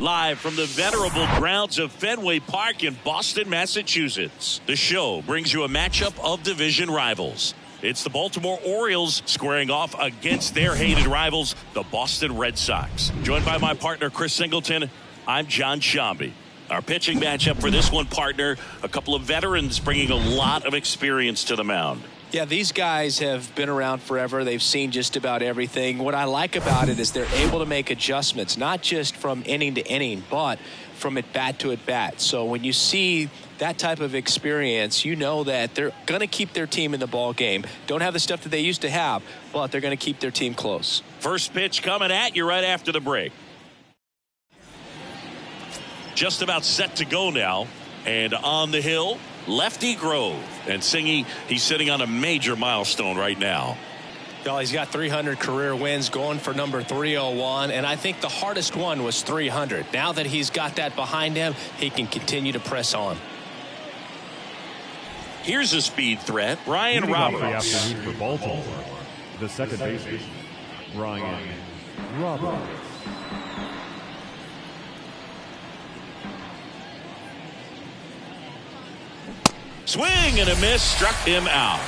Live from the venerable grounds of Fenway Park in Boston, Massachusetts. The show brings you a matchup of division rivals. It's the Baltimore Orioles squaring off against their hated rivals, the Boston Red Sox. Joined by my partner, Chris Singleton, I'm John Shambi. Our pitching matchup for this one, partner, a couple of veterans bringing a lot of experience to the mound. Yeah, these guys have been around forever. They've seen just about everything. What I like about it is they're able to make adjustments, not just from inning to inning, but from at bat to at bat. So when you see that type of experience, you know that they're going to keep their team in the ball game. Don't have the stuff that they used to have, but they're going to keep their team close. First pitch coming at you right after the break. Just about set to go now. And on the hill, Lefty Grove. And Singy, he's sitting on a major milestone right now. Well, he's got 300 career wins, going for number 301, and I think the hardest one was 300. Now that he's got that behind him, he can continue to press on. Here's a speed threat, Ryan Roberts. The afternoon for Baltimore, the second baseman, Ryan Roberts. Swing and a miss, struck him out.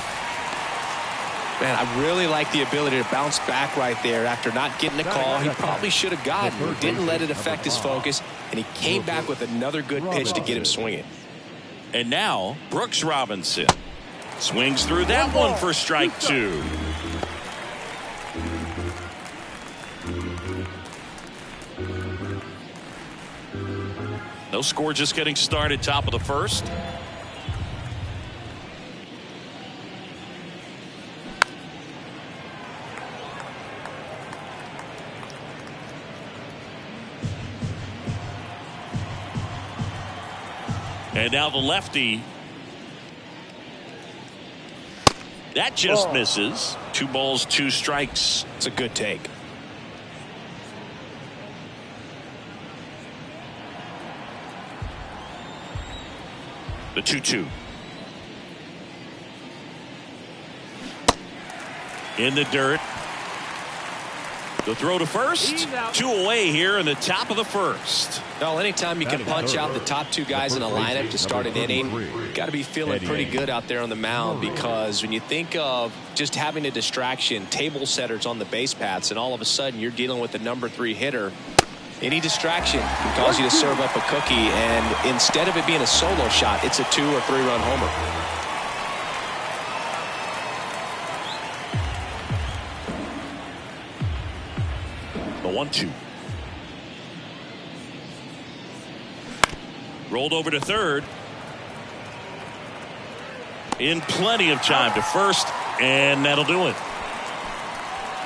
Man, I really like the ability to bounce back right there after not getting a call. He probably should have gotten. He didn't let it affect his focus, and he came back with another good pitch to get him swinging. And now, Brooks Robinson swings through that one for strike two. No score, just getting started, top of the first. And now the lefty. That just misses. 2 balls, 2 strikes. It's a good take. The 2-2. In the dirt. The throw to first. 2 away here in the top of the first. Well, anytime you can punch out the top 2 guys in a lineup to start an inning, got to be feeling pretty good out there on the mound, because when you think of just having a distraction, table setters on the base paths, and all of a sudden you're dealing with the number 3 hitter, any distraction can cause you to serve up a cookie, and instead of it being a solo shot, it's a 2 or 3 run homer. The 1-2. Rolled over to third. In plenty of time to first, and that'll do it.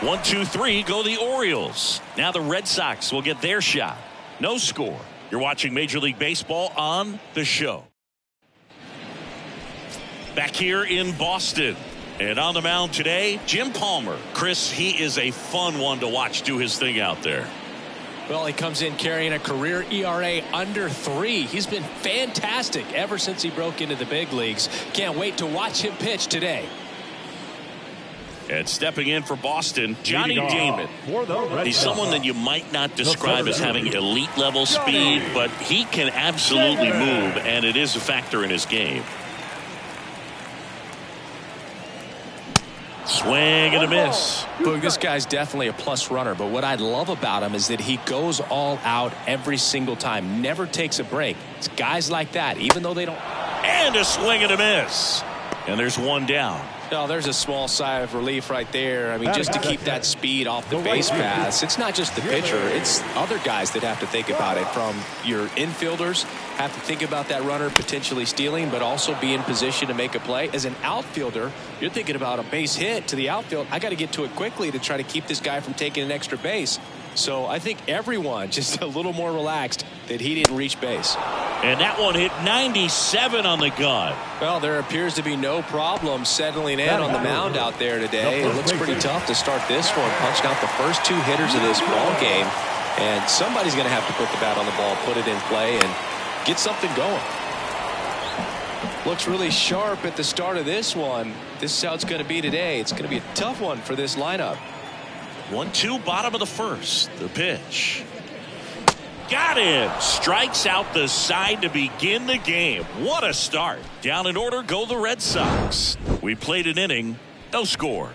1, 2, 3 go the Orioles. Now the Red Sox will get their shot. No score. You're watching Major League Baseball on the show. Back here in Boston. And on the mound today, Jim Palmer. Chris, he is a fun one to watch do his thing out there. Well, he comes in carrying a career ERA under 3. He's been fantastic ever since he broke into the big leagues. Can't wait to watch him pitch today. And stepping in for Boston, Johnny Damon. He's someone that you might not describe as having elite level speed, but he can absolutely move, and it is a factor in his game. Swing and a miss. Look, this guy's definitely a plus runner, but what I love about him is that he goes all out every single time, never takes a break. It's guys like that, even though they don't. And a swing and a miss. And there's one down. No, there's a small sigh of relief right there. I mean, just to keep that speed off the base paths. It's not just the pitcher. It's other guys that have to think about it. From your infielders have to think about that runner potentially stealing, but also be in position to make a play. As an outfielder, you're thinking about a base hit to the outfield. I got to get to it quickly to try to keep this guy from taking an extra base. So I think everyone just a little more relaxed that he didn't reach base. And that one hit 97 on the gun. Well, there appears to be no problem settling in on the mound out there today. It looks pretty tough to start this one, punching out the first 2 hitters of this ball game. And somebody's going to have to put the bat on the ball, put it in play, and get something going. Looks really sharp at the start of this one. This is how it's going to be today. It's going to be a tough one for this lineup. 1-2, bottom of the first. The pitch. Got him. Strikes out the side to begin the game. What a start. Down in order go the Red Sox. We played an inning. No score.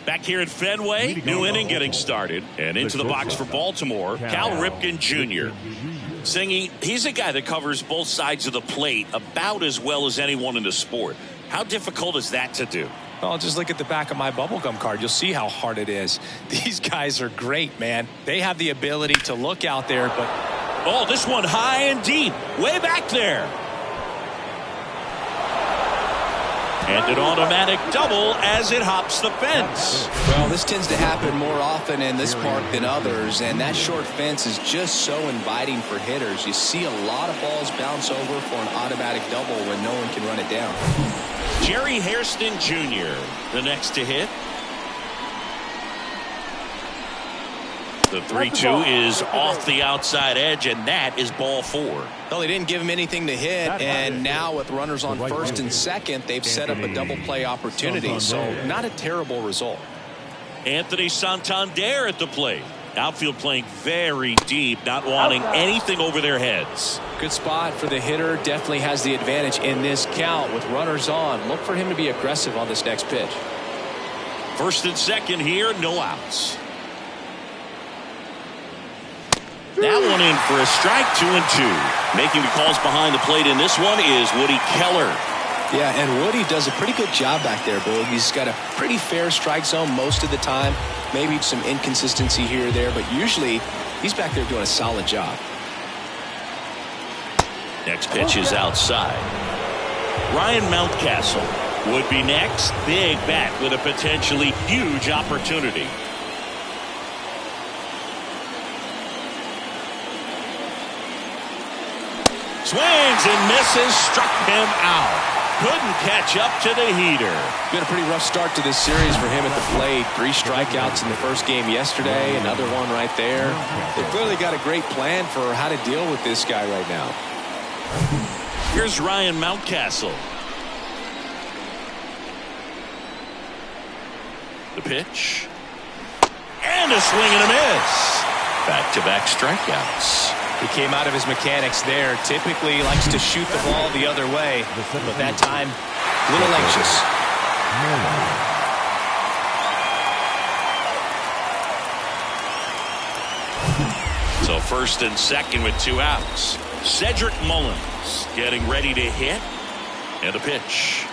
Back here at Fenway, new inning getting started. And into the box for Baltimore, Cal Ripken Jr. Singy, he's a guy that covers both sides of the plate about as well as anyone in the sport. How difficult is that to do? Well, just look at the back of my bubblegum card. You'll see how hard it is. These guys are great, man. They have the ability to look out there, but... Oh, this one high and deep. Way back there. And an automatic double as it hops the fence. Well, this tends to happen more often in this park than others, and that short fence is just so inviting for hitters. You see a lot of balls bounce over for an automatic double when no one can run it down. Jerry Hairston Jr., the next to hit. The 3-2 is off the outside edge, and that is ball 4. Well, they didn't give him anything to hit, and now with runners on first and second, they've set up a double play opportunity, so not a terrible result. Anthony Santander at the plate. Outfield playing very deep, not wanting anything over their heads. Good spot for the hitter. Definitely has the advantage in this count with runners on. Look for him to be aggressive on this next pitch. First and second here, no outs. That one in for a strike, 2-2. Making the calls behind the plate in this one is Woody Keller. Yeah, and Woody does a pretty good job back there, Boog. He's got a pretty fair strike zone most of the time. Maybe some inconsistency here or there, but usually he's back there doing a solid job. Next pitch is outside. Ryan Mountcastle would be next. Big bat with a potentially huge opportunity. Swings and misses, struck him out. Couldn't catch up to the heater. Been a pretty rough start to this series for him at the plate. 3 strikeouts in the first game yesterday, another one right there. They've clearly got a great plan for how to deal with this guy right now. Here's Ryan Mountcastle. The pitch. And a swing and a miss. Back-to-back strikeouts. He came out of his mechanics there. Typically likes to shoot the ball the other way, but that time a little anxious. So first and second with 2 outs. Cedric Mullins getting ready to hit. And a pitch.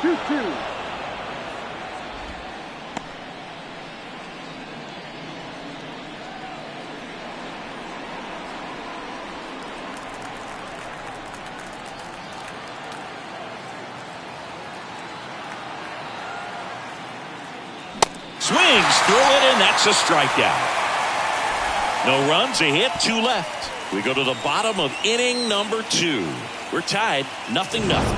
2-2. Swings through it, and that's a strikeout. No runs, a hit, 2 left. We go to the bottom of inning number 2. We're tied, 0-0.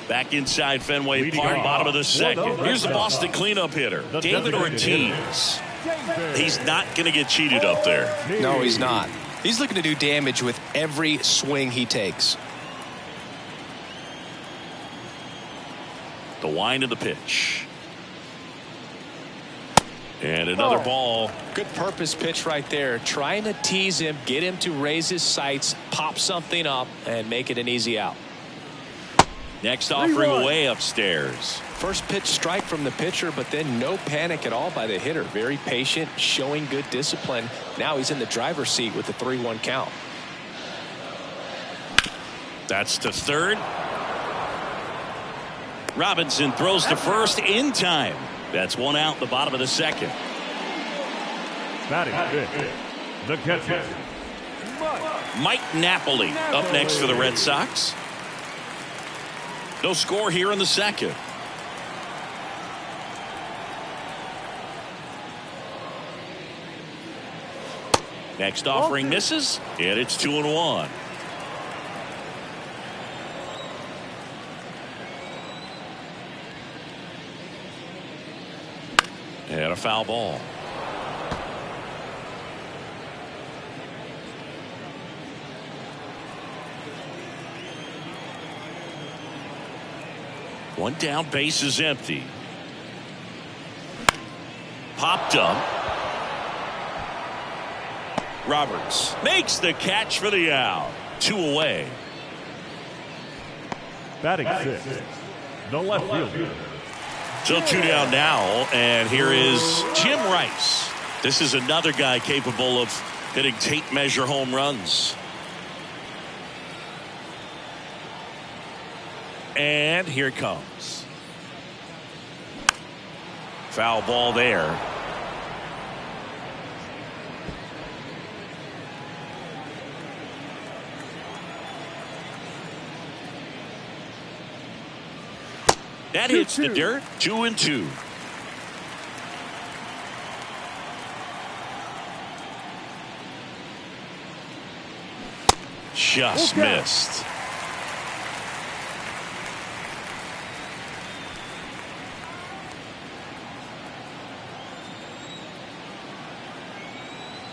Back inside Fenway Park, bottom of the second. Here's the Boston cleanup hitter, David Ortiz. He's not going to get cheated up there. No, he's not. He's looking to do damage with every swing he takes. The wind of the pitch. And another ball. Good purpose pitch right there. Trying to tease him, get him to raise his sights, pop something up, and make it an easy out. Next offering away upstairs. First pitch strike from the pitcher, but then no panic at all by the hitter. Very patient, showing good discipline. Now he's in the driver's seat with the 3-1 count. That's to third. Robinson throws to first in time. That's 1 out in the bottom of the second. Batting fifth, the catcher, Mike Napoli up next for the Red Sox. No score here in the second. Next offering misses, and it's 2-1. And a foul ball. One down, base is empty. Popped up. Roberts makes the catch for the out. 2 away. Batting sixth, the left fielder. So 2 down now, and here is Jim Rice. This is another guy capable of hitting tape measure home runs. And here it comes. Foul ball there. That hits the dirt. 2-2. Just missed.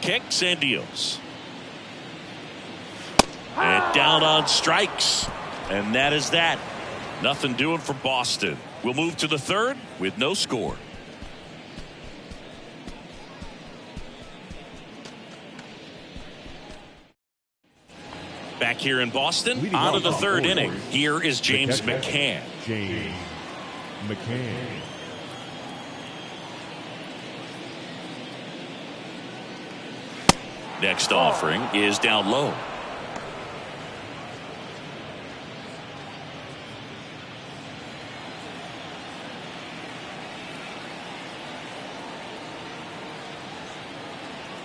Kicks and deals. And down on strikes. And that is that. Nothing doing for Boston. We'll move to the third with no score. Back here in Boston, on to the third inning. Here is James McCann. James McCann. Next offering is down low.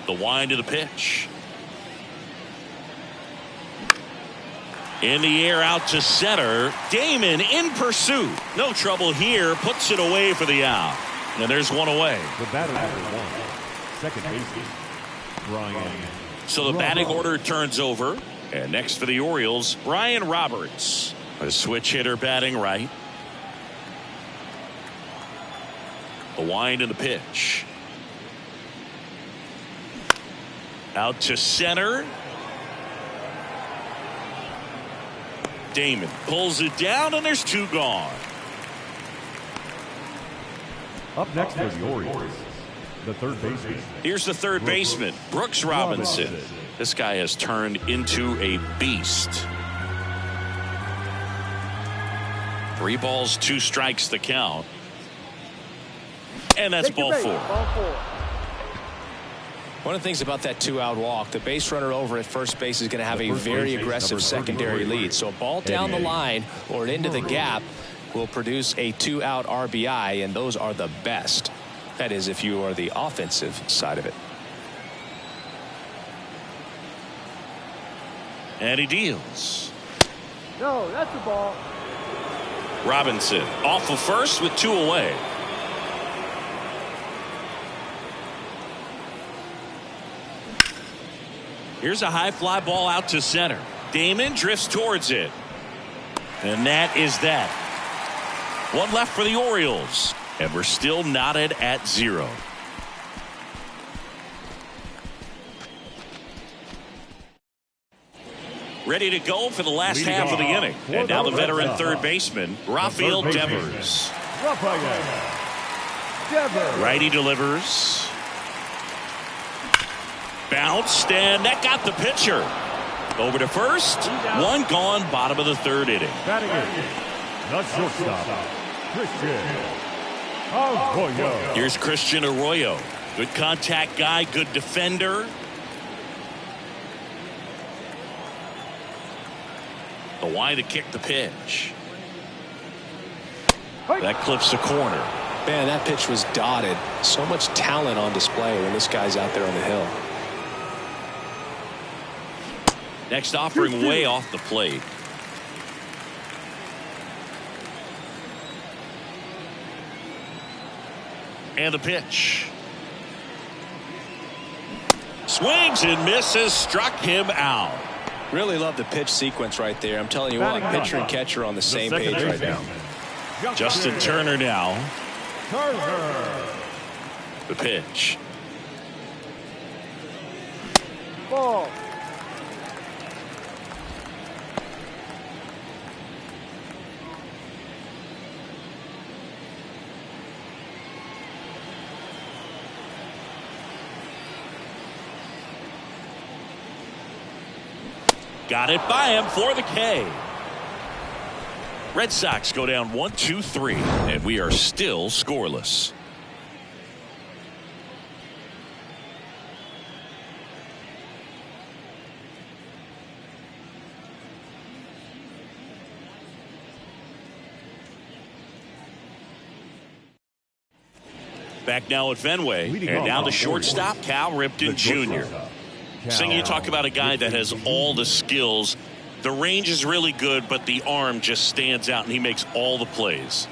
The wind of the pitch. In the air out to center. Damon in pursuit. No trouble here. Puts it away for the out. And there's one away. The batter number 1, second baseman, Brian. So the batting order turns over. And next for the Orioles, Brian Roberts. A switch hitter batting right. The wind of the pitch. Out to center. Damon pulls it down, and there's 2 gone. Up next for the Orioles, the third baseman. Here's the third baseman, Brooks Robinson. This guy has turned into a beast. 3 balls, 2 strikes the count. And that's ball 4. One of the things about that 2-out walk, the base runner over at first base is going to have a very aggressive secondary lead. So a ball down the line or into the gap will produce a 2-out RBI, and those are the best. That is, if you are the offensive side of it. And he deals. No, that's the ball. Robinson off of first with 2 away. Here's a high fly ball out to center. Damon drifts towards it. And that is that. 1 left for the Orioles. And we're still knotted at 0. Ready to go for the last half of the inning. And now the veteran third baseman, Rafael Devers. Righty delivers. Bounced, and that got the pitcher. Over to first. 1 gone, bottom of the third inning. Batting in, the shortstop, Christian Arroyo. Here's Christian Arroyo. Good contact guy, good defender. The wide to kick the pitch. That clips the corner. Man, that pitch was dotted. So much talent on display when this guy's out there on the hill. Next offering way off the plate. And the pitch. Swings and misses. Struck him out. Really love the pitch sequence right there. I'm telling you what, pitcher and catcher on the same page right now. Justin Turner now. The pitch. Ball. Got it by him for the K. Red Sox go down 1-2-3, and we are still scoreless. Back now at Fenway, and now the shortstop, Cal Ripken Jr. Singh, you talk about a guy that has all the skills. The range is really good, but the arm just stands out, and he makes all the plays.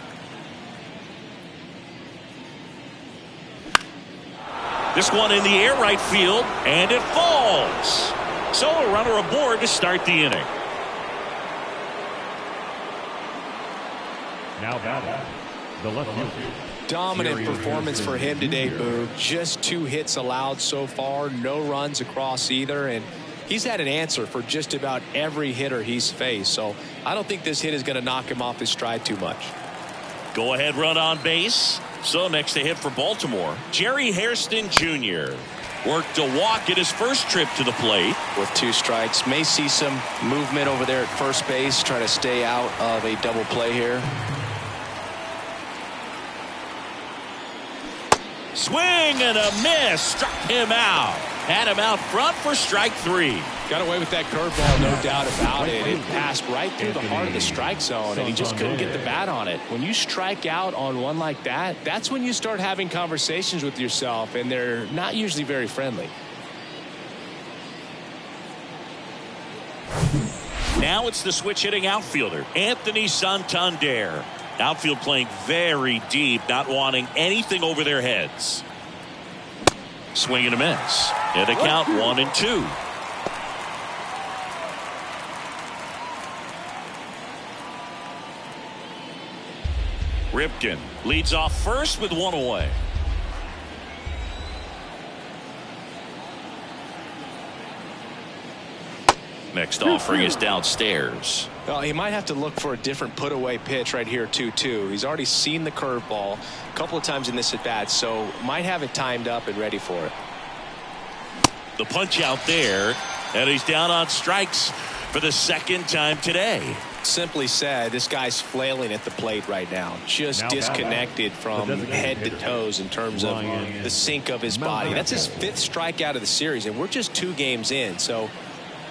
This one in the air right field, and it falls. So a runner aboard to start the inning. Now batting, the left fielder. Dominant performance for him today, Boo. Just 2 hits allowed so far, no runs across either, and he's had an answer for just about every hitter he's faced. So I don't think this hit is going to knock him off his stride too much. Go ahead run on base. So next to hit for Baltimore, Jerry Hairston Jr. worked a walk at his first trip to the plate. With 2 strikes, may see some movement over there at first base, trying to stay out of a double play here. Swing and a miss. Struck him out. Had him out front for strike 3. Got away with that curveball, no doubt about it. It passed right through the heart of the strike zone, and he just couldn't get the bat on it. When you strike out on one like that, that's when you start having conversations with yourself, and they're not usually very friendly. Now it's the switch hitting outfielder, Anthony Santander. Outfield playing very deep, not wanting anything over their heads. Swing and a miss. And a count 1-2. Ripken leads off first with 1 away. Next offering is downstairs. Well, he might have to look for a different put away pitch right here 2-2. He's already seen the curveball a couple of times in this at bat, so might have it timed up and ready for it. The punch out there, and he's down on strikes for the 2nd time today. Simply said, this guy's flailing at the plate right now, just disconnected from head to toes in terms of the sink of his body. That's his 5th strikeout of the series, and we're just 2 games in, so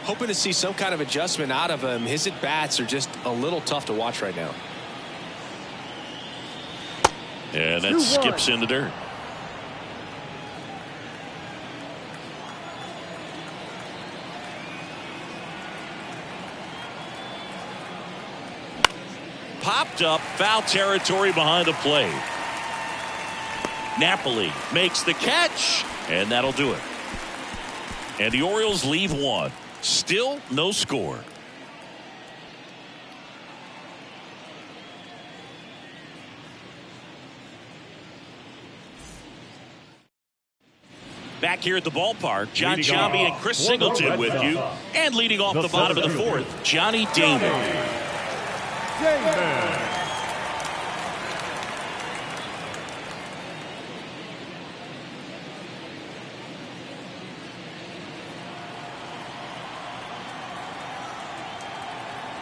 hoping to see some kind of adjustment out of him. His at-bats are just a little tough to watch right now. And that skips in the dirt. Popped up, foul territory behind the plate. Napoli makes the catch, and that'll do it. And the Orioles leave 1. Still no score. Back here at the ballpark, John Chambi and Chris Singleton with you. And leading off the bottom of the 4th, Johnny Damon.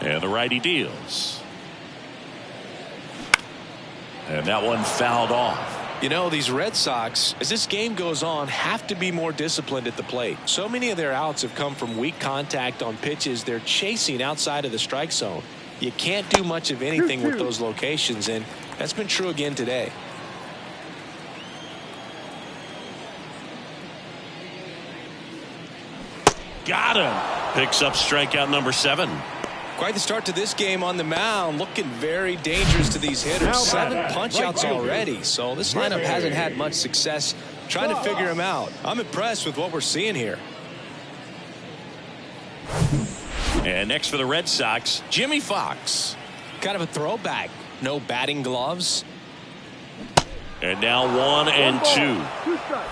And the righty deals. And that one fouled off. You know, these Red Sox, as this game goes on, have to be more disciplined at the plate. So many of their outs have come from weak contact on pitches they're chasing outside of the strike zone. You can't do much of anything with those locations, and that's been true again today. Got him. Picks up strikeout number 7. Quite the start to this game on the mound, looking very dangerous to these hitters. 7 punch-outs already, so this lineup hasn't had much success trying to figure him out. I'm impressed with what we're seeing here. And next for the Red Sox, Jimmy Fox. Kind of a throwback. No batting gloves. And now 1-2. Two strikes.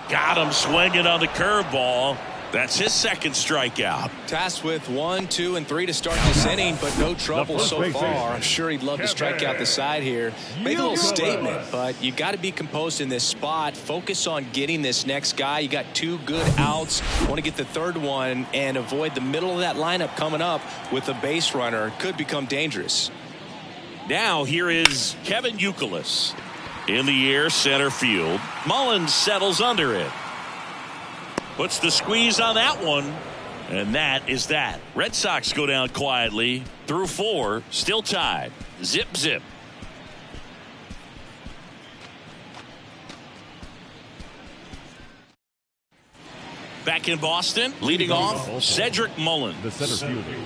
Got him swinging on the curveball. That's his second strikeout. Tasked with 1, 2, and 3 to start this inning, but no trouble so far. I'm sure he'd love to strike out the side here. Make a little statement, but you got to be composed in this spot. Focus on getting this next guy. You got 2 good outs. Want to get the third one and avoid the middle of that lineup coming up with a base runner. Could become dangerous. Now here is Kevin Youkilis. In the air, center field. Mullins settles under it. Puts the squeeze on that one. And that is that. Red Sox go down quietly through 4. Still tied. Zip, zip. Back in Boston, leading off, Cedric Mullins. The center fielder,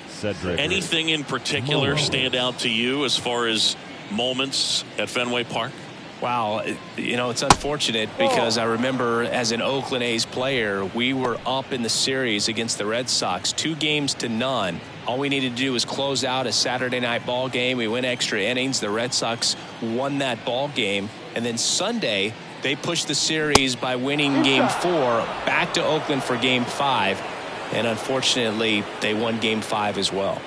Cedric. Anything in particular stand out to you as far as moments at Fenway Park? Wow, you know, it's unfortunate because I remember as an Oakland A's player, we were up in the series against the Red Sox 2-0. All we needed to do was close out a Saturday night ball game. We went extra innings. The Red Sox won that ball game. And then Sunday, they pushed the series by winning Game 4 back to Oakland for Game 5. And unfortunately, they won Game 5 as well.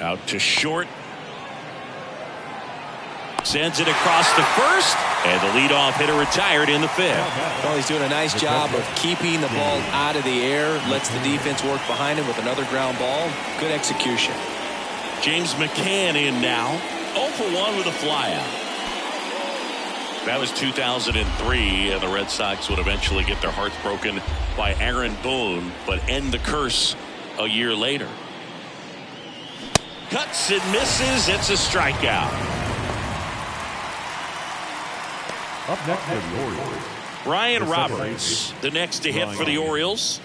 Out to short. Sends it across to first, and the leadoff hitter retired in the 5th. Well, he's doing a nice job of keeping the ball out of the air, lets the defense work behind him with another ground ball. Good execution. James McCann in now, 0 for 1 with a flyout. That was 2003, and the Red Sox would eventually get their hearts broken by Aaron Boone, but end the curse a year later. Cuts and misses. It's a strikeout. Up next for the Orioles, Ryan Roberts, the next to hit for the Orioles.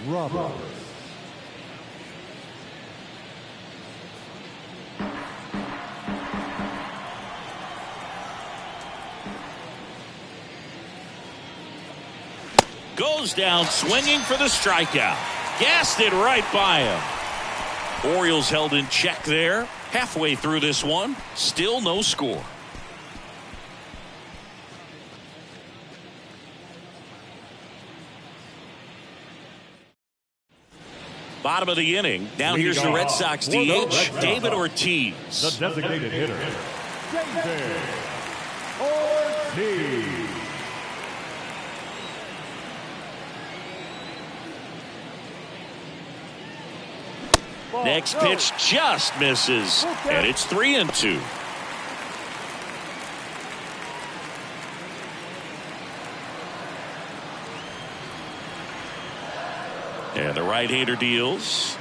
Goes down swinging for the strikeout. Gassed it right by him. Orioles held in check there. Halfway through this one, still no score. Bottom of the inning. Now here's the Red Sox DH, David Ortiz. The designated hitter, David Ortiz. Next pitch just misses, and it's 3-2. And the right-hander deals.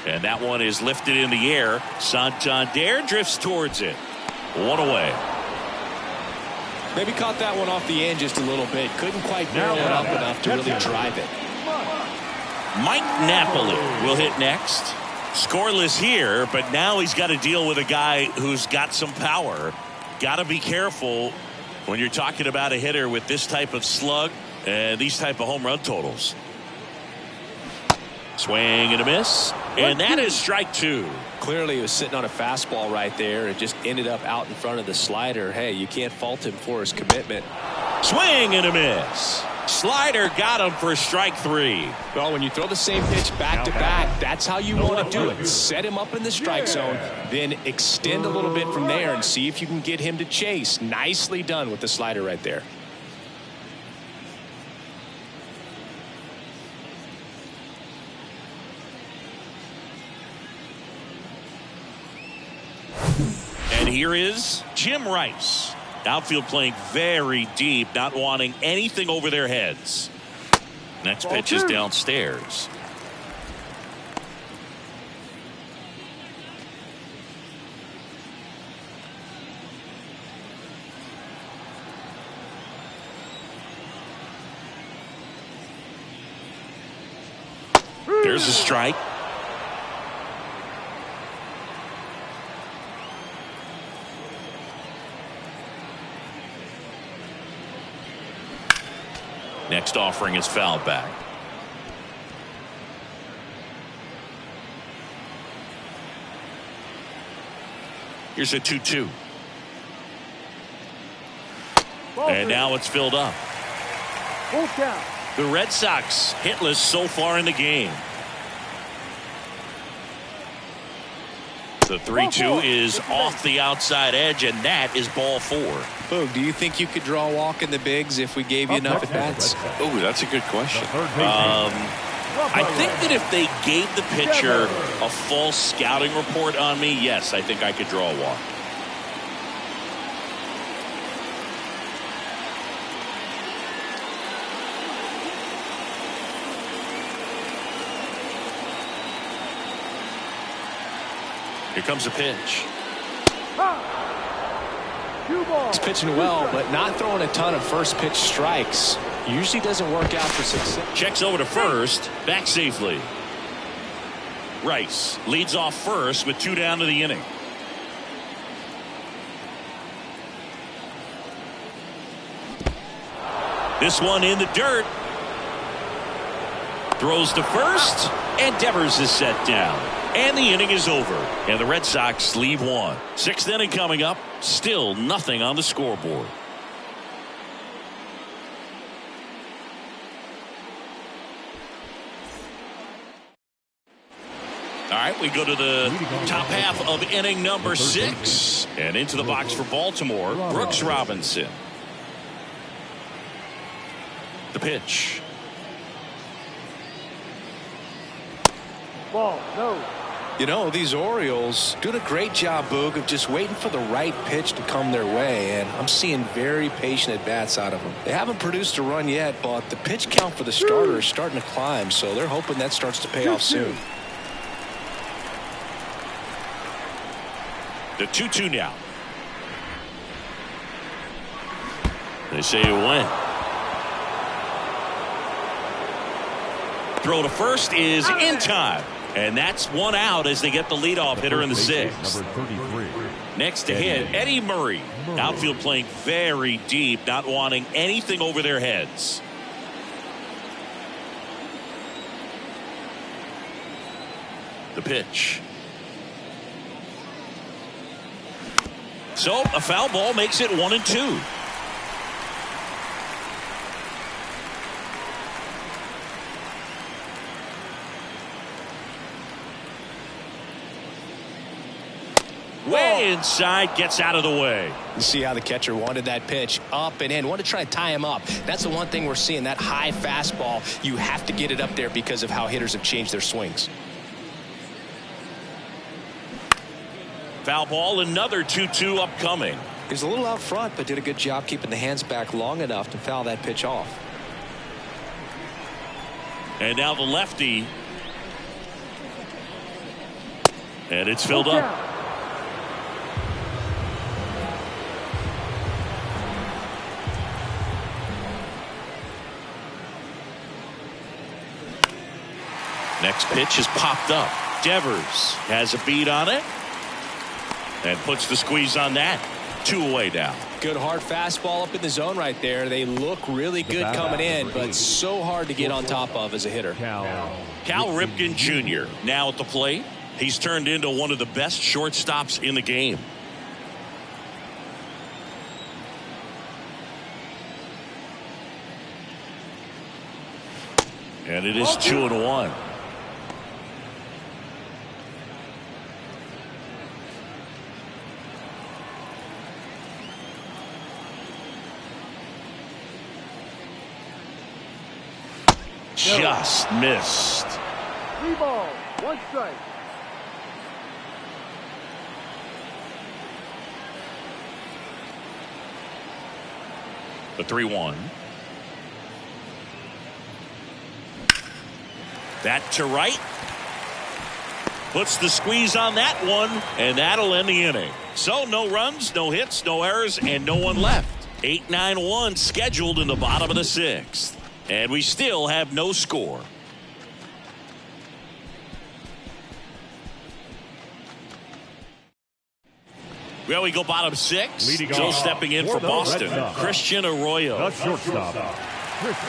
And that one is lifted in the air. Santander drifts towards it. 1 away. Maybe caught that one off the end just a little bit. Couldn't quite barrel it up enough to really drive it. Mike Napoli will hit next. Scoreless here, but now he's got to deal with a guy who's got some power. Got to be careful when you're talking about a hitter with this type of slug and these type of home run totals. Swing and a miss, and that is strike 2. Clearly he was sitting on a fastball right there. It just ended up out in front of the slider. Hey, you can't fault him for his commitment. Swing and a miss. Slider got him for strike 3. Well, when you throw the same pitch back to back, that's how you want to do it. Set him up in the strike zone, then extend a little bit from there and see if you can get him to chase. Nicely done with the slider right there. And here is Jim Rice. Outfield playing very deep, not wanting anything over their heads. Next pitch is downstairs. There's a strike. next offering is fouled back. Here's a 2-2. And now it's filled up. Full count. The Red Sox hitless so far in the game. The 3-2 is off the outside edge, and that is ball 4. Boog, do you think you could draw a walk in the bigs if we gave you enough at bats? Oh, that's a good question. I think that if they gave the pitcher a false scouting report on me, yes, I think I could draw a walk. Here comes a pitch. He's pitching well, but not throwing a ton of first pitch strikes. Usually doesn't work out for success. Checks over to first, back safely. Rice leads off first with 2 down to the inning. This one in the dirt. Throws to first, and Devers is set down. And the inning is over. And the Red Sox leave 1. 6th inning coming up. Still nothing on the scoreboard. All right, we go to the top half of inning number 6. And into the box for Baltimore, Brooks Robinson. The pitch. Ball, no. You know, these Orioles doing a great job, Boog, of just waiting for the right pitch to come their way, and I'm seeing very patient at-bats out of them. They haven't produced a run yet, but the pitch count for the starter is starting to climb, so they're hoping that starts to pay off soon. The 2-2 now. They say you win. Throw to first is in time. And that's 1 out as they get the leadoff hitter in the 6th. Next to hit, Eddie Murray. Outfield playing very deep, not wanting anything over their heads. The pitch. So a foul ball makes it 1-2. Way inside, gets out of the way. You see how the catcher wanted that pitch up and in, wanted to try to tie him up. That's the one thing we're seeing, that high fastball. You have to get it up there because of how hitters have changed their swings. Foul ball, another 2-2 upcoming. He's a little out front, but did a good job keeping the hands back long enough to foul that pitch off. And now the lefty. And it's filled up. Next pitch is popped up. Devers has a beat on it and puts the squeeze on that. 2 away now. Good hard fastball up in the zone right there. They look really good coming in, but so hard to get on top of as a hitter. Cal Ripken Jr. now at the plate. He's turned into one of the best shortstops in the game. And it is 2-1. Just missed. 3 balls, 1 strike. The 3-1. That to right. Puts the squeeze on that one, and that'll end the inning. So no runs, no hits, no errors, and no one left. 8-9-1 scheduled in the bottom of the 6th. And we still have no score. Well, we go bottom 6. Still stepping in for Boston, Christian Arroyo. The shortstop,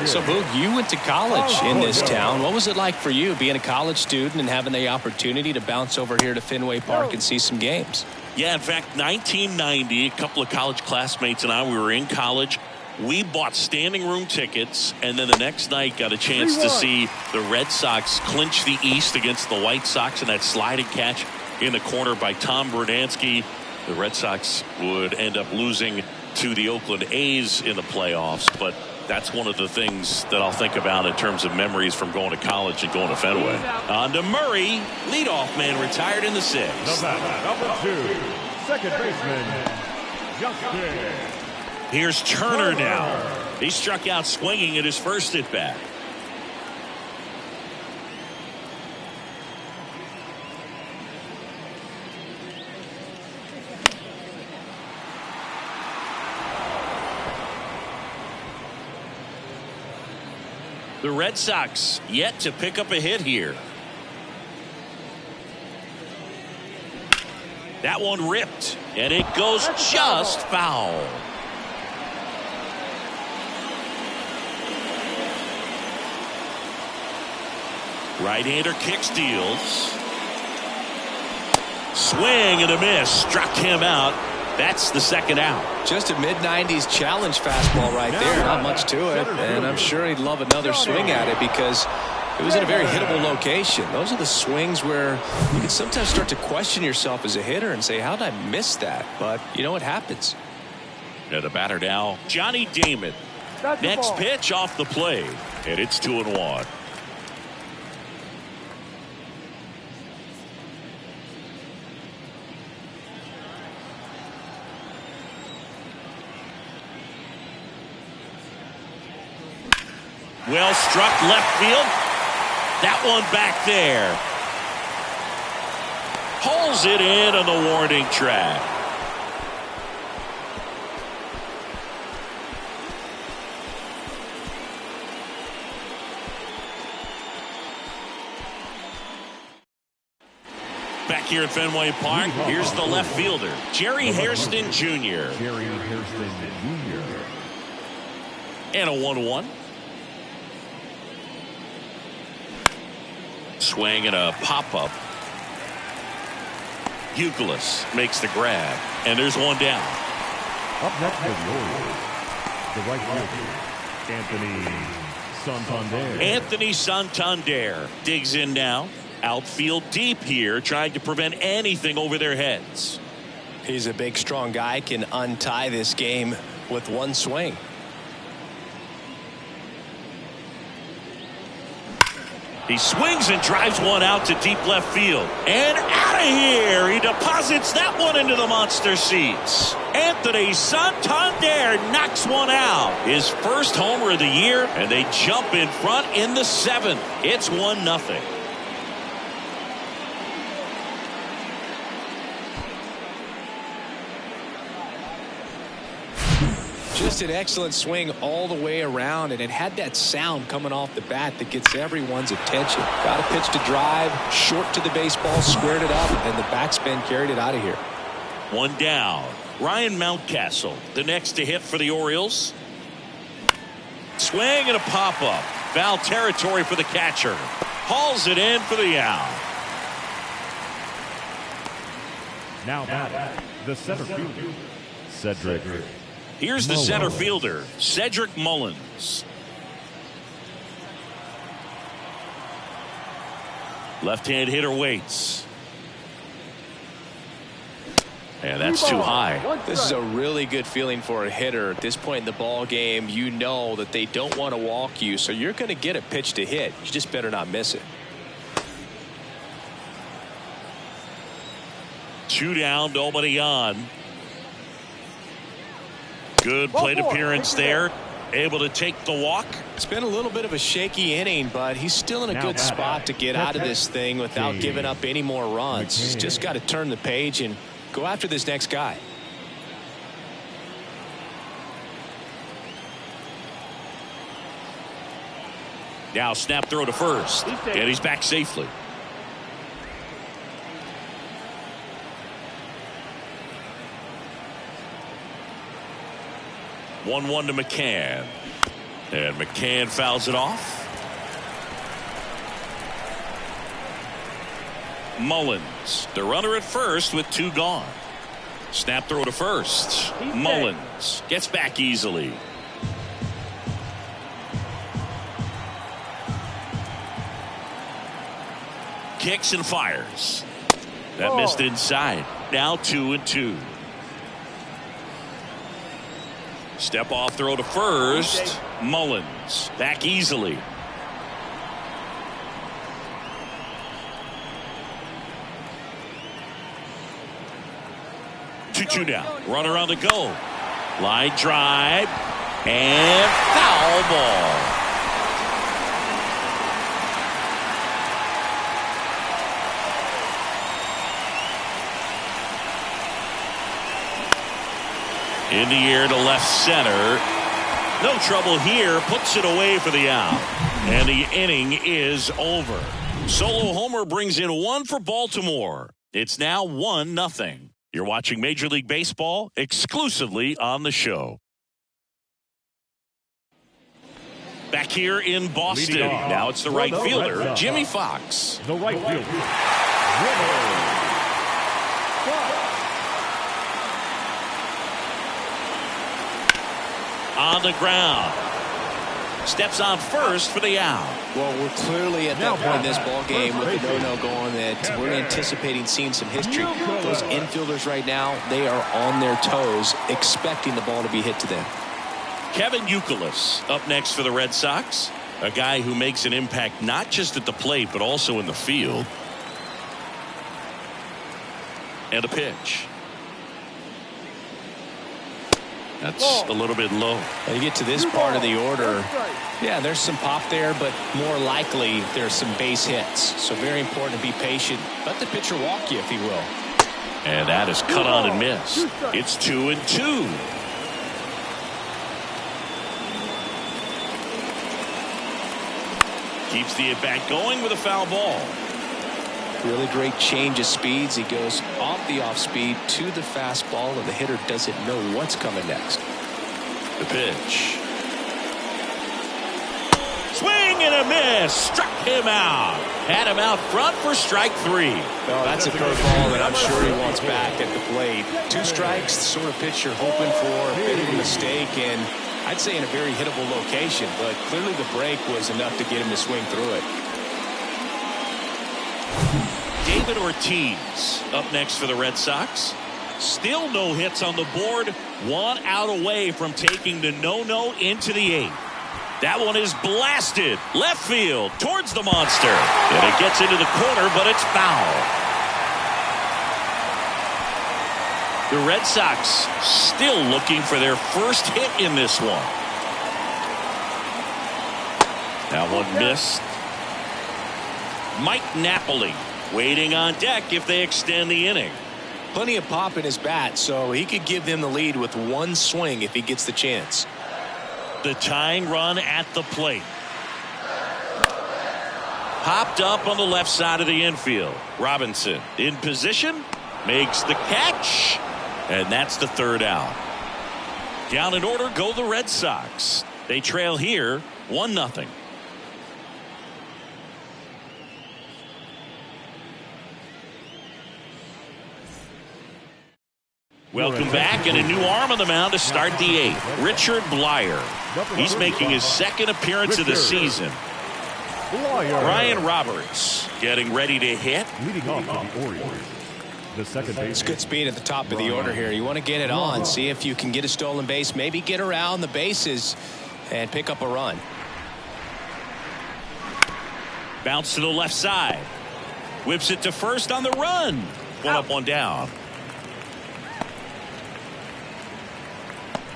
So, Boog, you went to college in this town. What was it like for you being a college student and having the opportunity to bounce over here to Fenway Park and see some games? Yeah, in fact, 1990, a couple of college classmates and I, we were in college. We bought standing room tickets, and then the next night got a chance to see the Red Sox clinch the East against the White Sox in that sliding catch in the corner by Tom Berdansky. The Red Sox would end up losing to the Oakland A's in the playoffs, but that's one of the things that I'll think about in terms of memories from going to college and going to Fenway. On to Murray, leadoff man, retired in the sixth. Number 2, second baseman, Justin. Here's Turner now. He struck out swinging at his first at bat. The Red Sox yet to pick up a hit here. That one ripped, and it goes just foul. Right-hander kick steals. Swing and a miss. Struck him out. That's the second out. Just a mid-90s challenge fastball right there. Not much to it. And I'm sure he'd love another swing at it because it was in a very hittable location. Those are the swings where you can sometimes start to question yourself as a hitter and say, how did I miss that? But you know what happens. And the batter now, Johnny Damon. Next pitch off the plate. And it's 2-1. Well struck left field. That one back there. Pulls it in on the warning track. Back here at Fenway Park, here's the left fielder, Jerry Hairston Jr. And a 1-1. Swing and a pop-up. Euclid makes the grab, and there's one down. Up next for the Orioles, the right fielder, Anthony Santander digs in now. Outfield deep here, trying to prevent anything over their heads. He's a big, strong guy, can untie this game with one swing. He swings and drives one out to deep left field. And out of here. He deposits that one into the monster seats. Anthony Santander knocks one out. His first homer of the year, and they jump in front in the seventh. It's 1-0. Just an excellent swing all the way around, and it had that sound coming off the bat that gets everyone's attention. Got a pitch to drive, short to the baseball, squared it up, and the backspin carried it out of here. One down. Ryan Mountcastle, the next to hit for the Orioles. Swing and a pop-up. Foul territory for the catcher. Hauls it in for the out. Now batting, the center fielder, Cedric. Here's the center fielder, Cedric Mullins. Left-hand hitter waits. And that's too high. This is a really good feeling for a hitter at this point in the ball game. You know that they don't want to walk you, so you're going to get a pitch to hit. You just better not miss it. 2 down, nobody on. Good plate appearance there. Able to take the walk. It's been a little bit of a shaky inning, but he's still in a good spot to get out of this thing without giving up any more runs. He's just got to turn the page and go after this next guy. Now snap throw to first, and he's back safely. One to McCann. And McCann fouls it off. Mullins, the runner at first with 2 gone. Snap throw to first. Mullins gets back easily. Kicks and fires. That missed inside. Now 2-2. Step off throw to first. Mullins back easily. Two now. Runner on the go. Line drive. And foul ball. In the air to left center. No trouble here. Puts it away for the out. And the inning is over. Solo homer brings in 1 for Baltimore. It's now 1-0. You're watching Major League Baseball exclusively on the show. Back here in Boston. Now it's the right fielder, Jimmy Fox. The right fielder. On the ground. Steps on first for the out. Well, we're clearly at that point in this ball game with the no-no going that we're anticipating seeing some history. Those infielders right now, they are on their toes, expecting the ball to be hit to them. Kevin Youkilis up next for the Red Sox. A guy who makes an impact not just at the plate, but also in the field. And a pitch. That's a little bit low. When you get to this part of the order, yeah, there's some pop there, but more likely there's some base hits. So very important to be patient. Let the pitcher walk you, if he will. And that is cut on and missed. It's 2-2. Keeps the at-bat going with a foul ball. Really great change of speeds. He goes off the off speed to the fastball, and the hitter doesn't know what's coming next. The pitch. Swing and a miss. Struck him out. Had him out front for strike 3. Oh, that's a curveball that I'm sure he wants back at the plate. 2 strikes, the sort of pitch you're hoping for. A bit of a mistake, and I'd say in a very hittable location, but clearly the break was enough to get him to swing through it. David Ortiz up next for the Red Sox. Still no hits on the board. 1 out away from taking the no-no into the 8th. That one is blasted left field towards the monster. And it gets into the corner, but it's foul. The Red Sox still looking for their first hit in this one. That one missed. Mike Napoli waiting on deck if they extend the inning. Plenty of pop in his bat, so he could give them the lead with 1 swing if he gets the chance. The tying run at the plate. Popped up on the left side of the infield. Robinson in position, makes the catch, and that's the 3rd out. Down in order go the Red Sox. They trail here 1-0. Welcome back, and a new arm on the mound to start the 8th. Richard Blyer. He's making his 2nd appearance of the season. Brian Roberts getting ready to hit. Leading off to the Orioles. The second base. It's good speed at the top of the order here. You want to get it on, see if you can get a stolen base, maybe get around the bases and pick up a run. Bounce to the left side. Whips it to first on the run. 1 up, 1 down.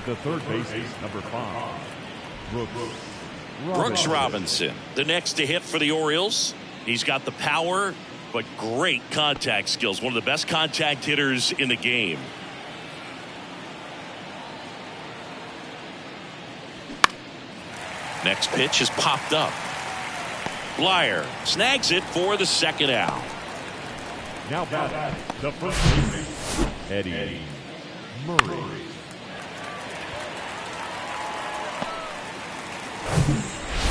The third baseman, number 5, Brooks Robinson, the next to hit for the Orioles. He's got the power, but great contact skills. One of the best contact hitters in the game. Next pitch is popped up. Blyer snags it for the 2nd out. Now batting, the first baseman, Eddie Murray.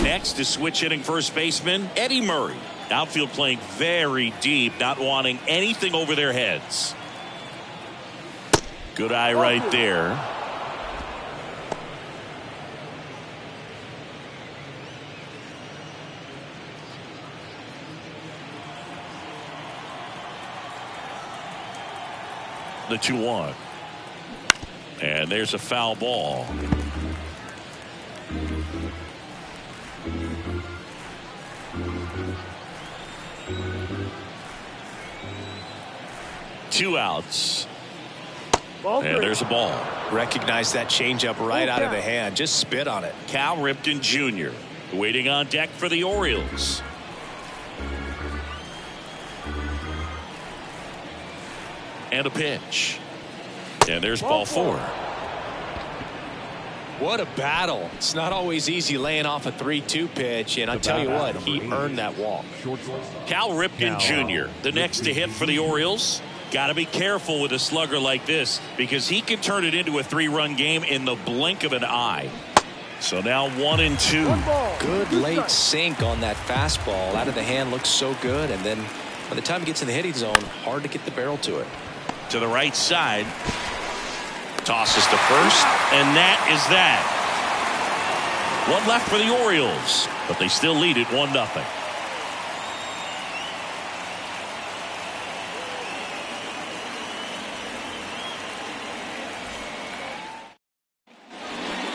Next is switch hitting first baseman Eddie Murray. Outfield playing very deep, not wanting anything over their heads. Good eye right there. The 2-1. And there's a foul ball. Two outs. And there's a ball. Recognize that changeup right out of the hand. Just spit on it. Cal Ripken Jr. waiting on deck for the Orioles. And a pitch. And there's ball 4. What a battle. It's not always easy laying off a 3-2 pitch, and I tell you what, he earned that walk. Cal Ripken Jr. the next to hit for the Orioles. Got to be careful with a slugger like this because he can turn it into a 3-run game in the blink of an eye. So now 1-2. Good late sink on that fastball. Out of the hand looks so good, and then by the time he gets in the hitting zone, hard to get the barrel to it. To the right side. Tosses to first, and that is that. One left for the Orioles, but they still lead it 1-0.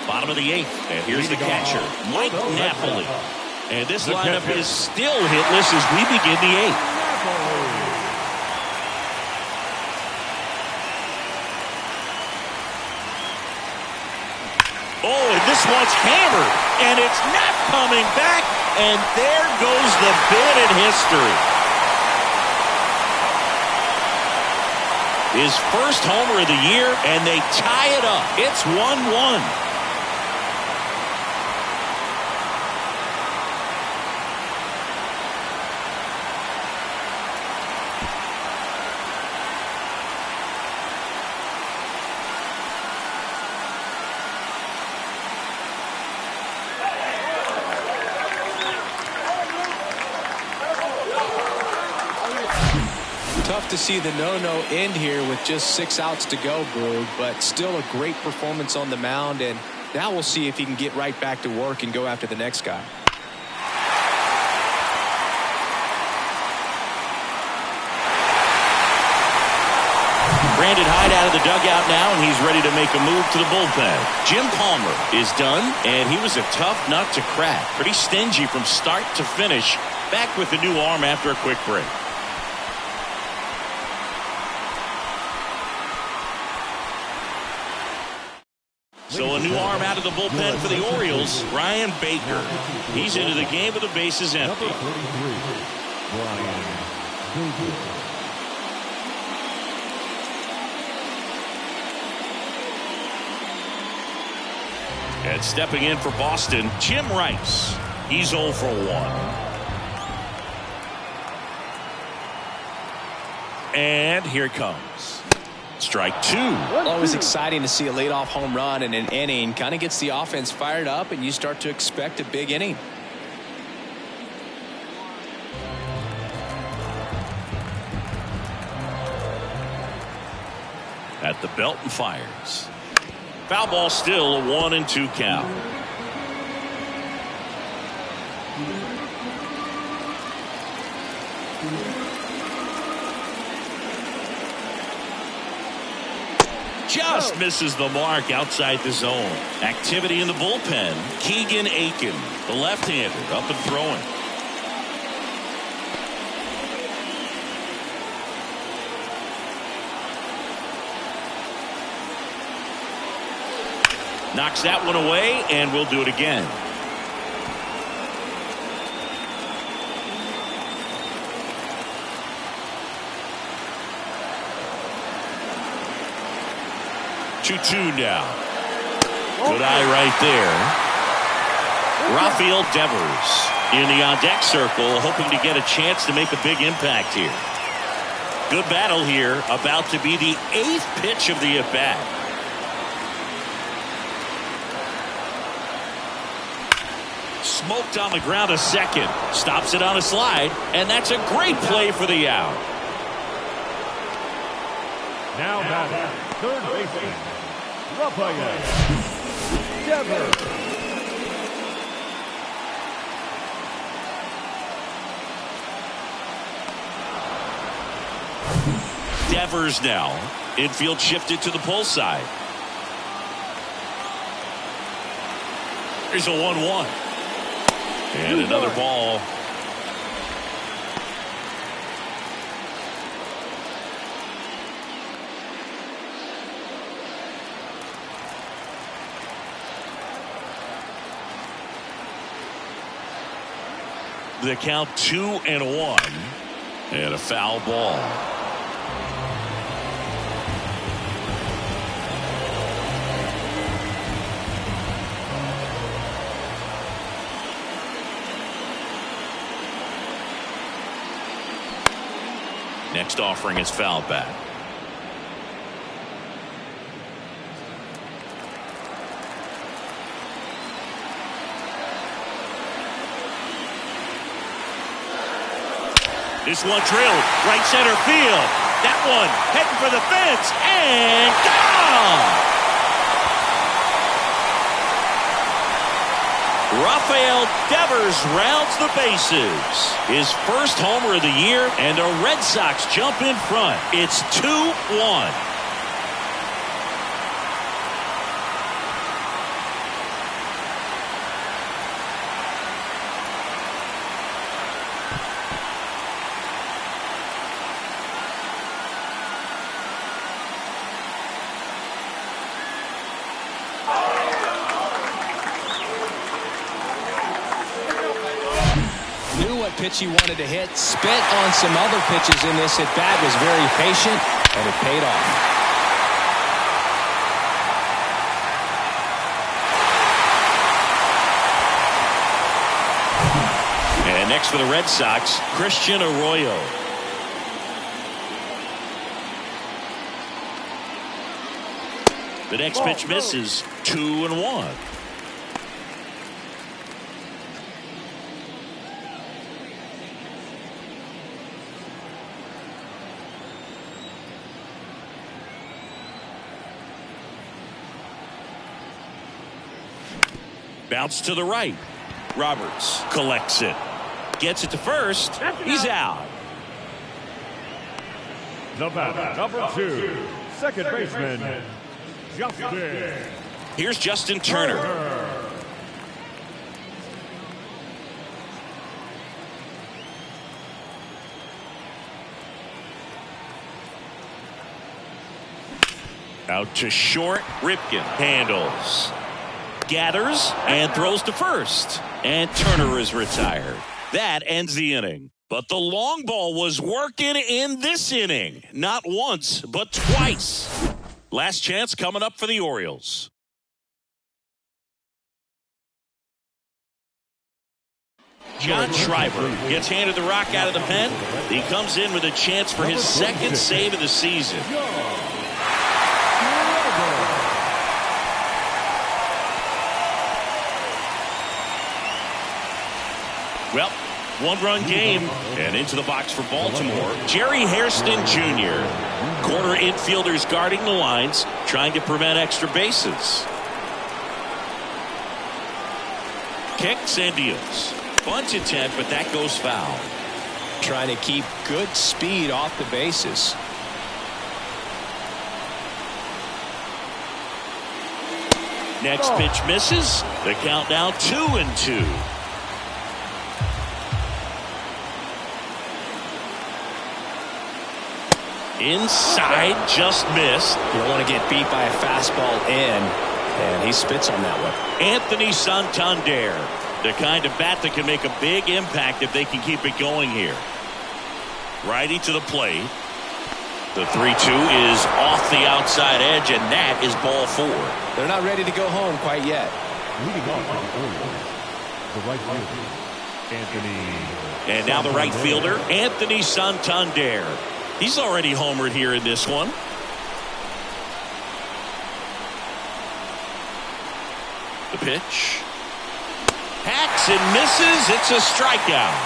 Bottom of the 8th, and here's the catcher, Mike Napoli. And this lineup is still hitless as we begin the 8th. Oh, and this one's hammered, and it's not coming back, and there goes the bid in history. His first homer of the year, and they tie it up. It's 1-1. Tough to see the no-no end here with just 6 outs to go, Boog, but still a great performance on the mound, and now we'll see if he can get right back to work and go after the next guy. Brandon Hyde out of the dugout now, and he's ready to make a move to the bullpen. Jim Palmer is done, and he was a tough nut to crack. Pretty stingy from start to finish. Back with the new arm after a quick break. So a new arm out of the bullpen for the Orioles, Ryan Baker. He's into the game with the bases empty. And stepping in for Boston, Jim Rice. He's 0 for 1. And here it comes. Strike 2. Always exciting to see a leadoff home run in an inning. Kind of gets the offense fired up, and you start to expect a big inning. At the belt and fires. Foul ball, still a 1-2 count. Just misses the mark outside the zone. Activity in the bullpen. Keegan Aiken, the left-hander, up and throwing. Knocks that one away, and we'll do it again. Two now. Good eye right there. Rafael Devers in the on-deck circle, hoping to get a chance to make a big impact here. Good battle here, about to be the 8th pitch of the at-bat. smoked on the ground a second. Stops it on a slide, and that's a great play for the out. Now batting, third baseman, Rafael Devers. Devers now. Infield shifted to the pull side. Here's a 1-1. And another ball. The count 2-1. And a foul ball. Next offering is fouled back. This one drilled right center field. That one heading for the fence and gone. Rafael Devers rounds the bases. His first homer of the year, and the Red Sox jump in front. It's 2-1. Pitch he wanted to hit, spit on some other pitches in this at bat, was very patient, and it paid off. And next for the Red Sox, Christian Arroyo. The next pitch misses. 2-1. Bounce to the right. Roberts collects it. Gets it to first. He's out. The batter, number 2, second baseman, Justin. Here's Justin Turner. Out to short. Ripken handles. Gathers and throws to first. And Turner is retired. That ends the inning. But the long ball was working in this inning. Not once, but twice. Last chance coming up for the Orioles. John Schreiber gets handed the rock out of the pen. He comes in with a chance for his second save of the season. Well, one-run game, and into the box for Baltimore, Jerry Hairston Jr. Corner infielders guarding the lines, trying to prevent extra bases. Kicks and deals. Bunt intent, but that goes foul. Trying to keep good speed off the bases. Next pitch misses. The count now 2-2. Inside, just missed. You don't want to get beat by a fastball in, and he spits on that one. Anthony Santander, the kind of bat that can make a big impact if they can keep it going here. Righty to the plate. The 3-2 is off the outside edge, and that is ball 4. They're not ready to go home quite yet. Leading off for the Orioles, the right fielder, Anthony. And now the right fielder, Anthony Santander. He's already homered here in this one. The pitch. Hacks and misses. It's a strikeout.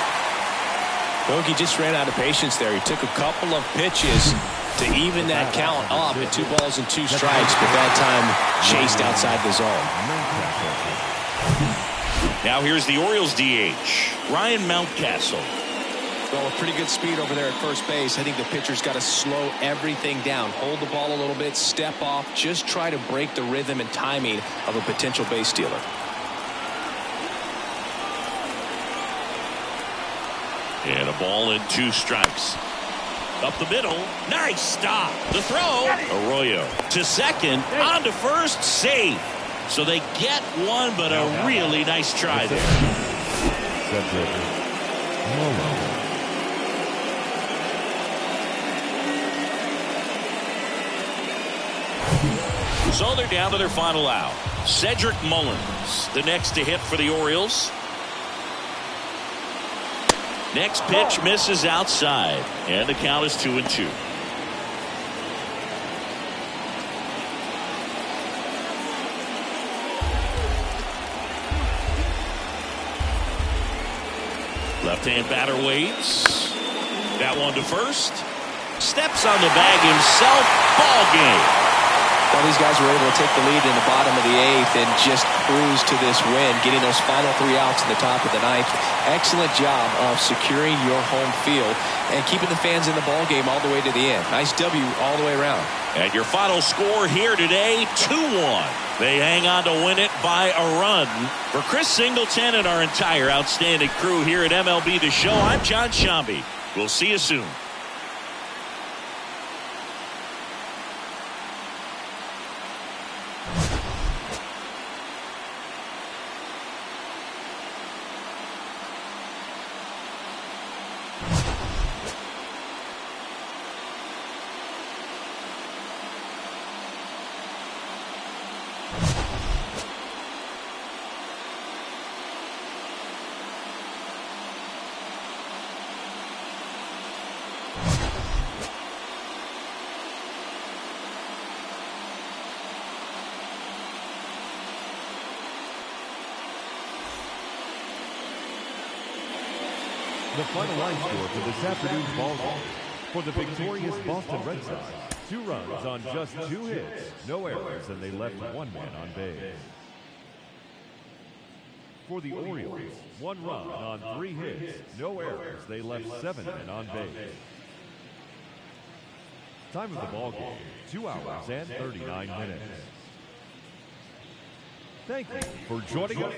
Bogey just ran out of patience there. He took a couple of pitches to even that count up at 2 balls and 2 strikes, but that time chased outside the zone. Now here's the Orioles DH, Ryan Mountcastle. Well, with pretty good speed over there at first base, I think the pitcher's got to slow everything down, hold the ball a little bit, step off, just try to break the rhythm and timing of a potential base stealer. And a ball and 2 strikes. Up the middle. Nice stop. The throw. Arroyo to second. On to first. Safe. So they get one, but a really nice try there. So they're down to their final out. Cedric Mullins, the next to hit for the Orioles. Next pitch misses outside, and the count is 2-2. Left-hand batter waits. That one to first. Steps on the bag himself. Ball game. Well, these guys were able to take the lead in the bottom of the 8th and just cruise to this win, getting those final 3 outs in the top of the 9th. Excellent job of securing your home field and keeping the fans in the ball game all the way to the end. Nice W all the way around. And your final score here today, 2-1. They hang on to win it by a run. For Chris Singleton and our entire outstanding crew here at MLB The Show, I'm John Shambi. We'll see you soon. The final line score for this afternoon's ball game. For the victorious Boston Red Sox, 2 runs on just 2 hits, no errors, and they left 1 man on base. For the Orioles, 1 run on 3 hits, no errors, they left 7 men on base. Time of the ball game, 2 hours and 39 minutes. Thank you for joining us.